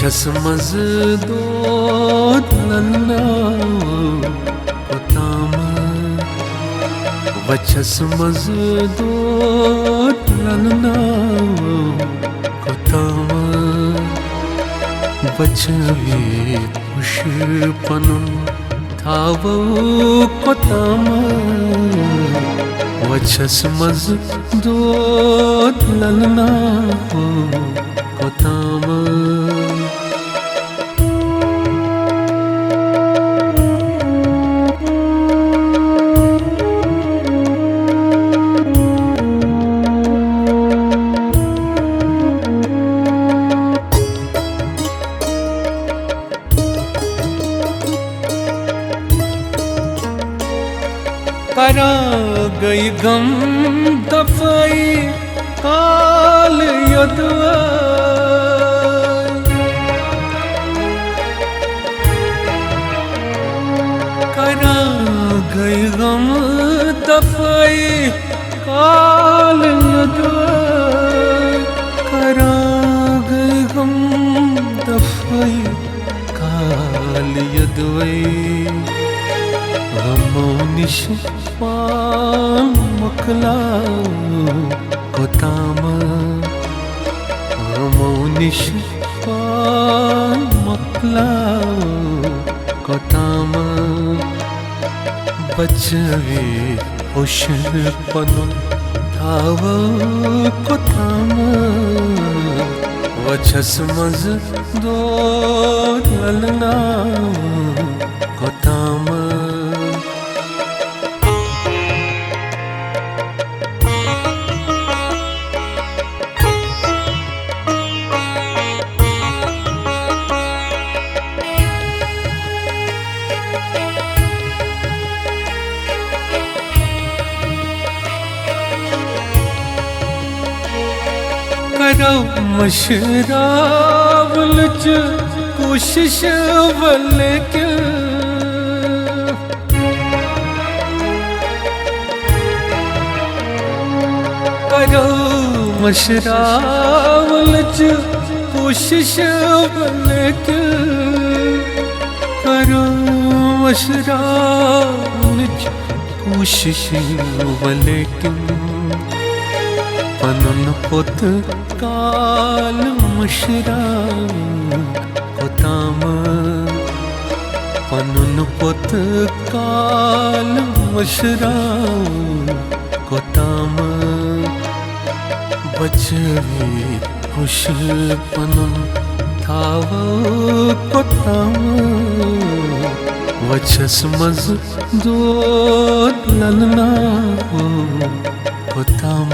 वचस मज दोद लन्ना कोताम वचस मज दोद लन्ना कोताम बचवी खुश पनुन थावो कोताम वचस मज दोद लन्ना कोताम करा गई गम दफाई काल यदवाई करा गई गम दफाई काल यदवाई करा गई गम दफाई काल यदवाई गमोनिश पान मकला कोताम गमोनिश पान मकला कोताम बचवे होश पनुन थाव कोताम वचस मज दोद ललना कोताम करो मशरावल च कोशिश वल के करो मशरावल च कोशिश वल के करो मशरावल च कोशिश वल के पनुन पुत काल मशरा कोताम पनुन पुत काल मशरा कोताम बचवे खुश पनुन थाव कोताम वचस मज दोद ललना कोताम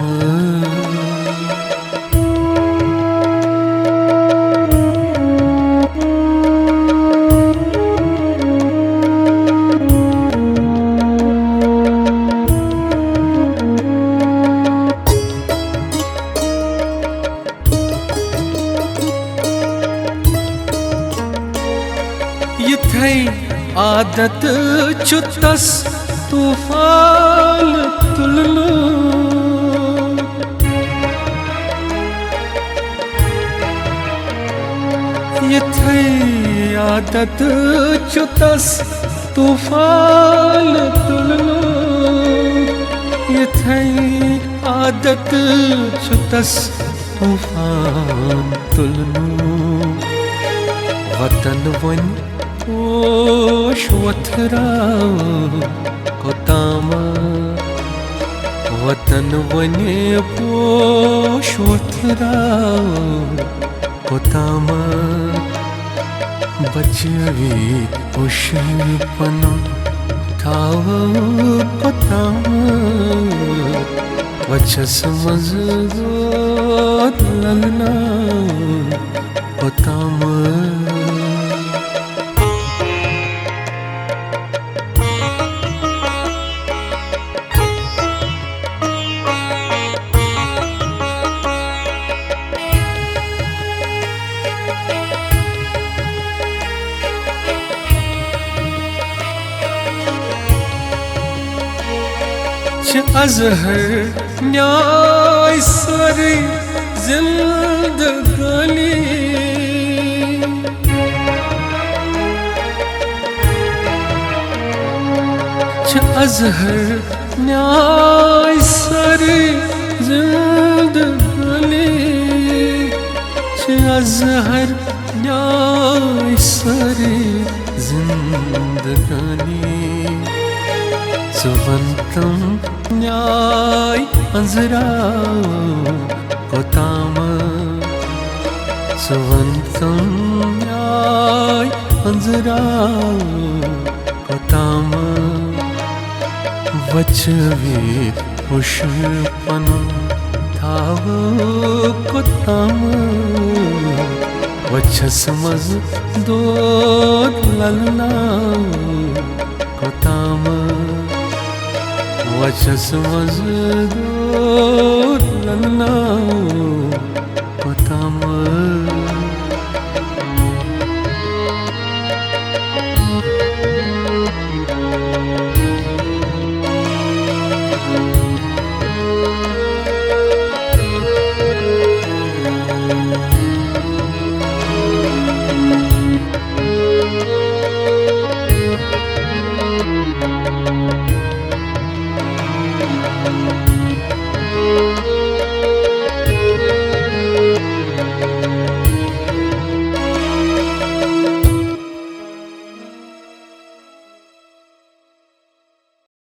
यथई आदत चुतस तूफान तुललो यथई आदत चुतस तूफान तुललो यथई आदत चुतस तूफान तुलनो वतन वन पोश वथरा कोताम वतन वने पोश वथरा कोताम बचवी खुश पनुन थाव कोताम वचस मज दोद ललना कोताम अजहर न्याय सारी जिंदगानी अजहर न्याय सरी जिंदगानी अजहर न्याय सरी जिंदगानी सुवंतम न्याय अंजरा कोताम सुवंतम न्याय अंजरा कोताम वचवे पुष्पन थाव कोताम वचस मज दो ललना कोताम वचस मज दो ललना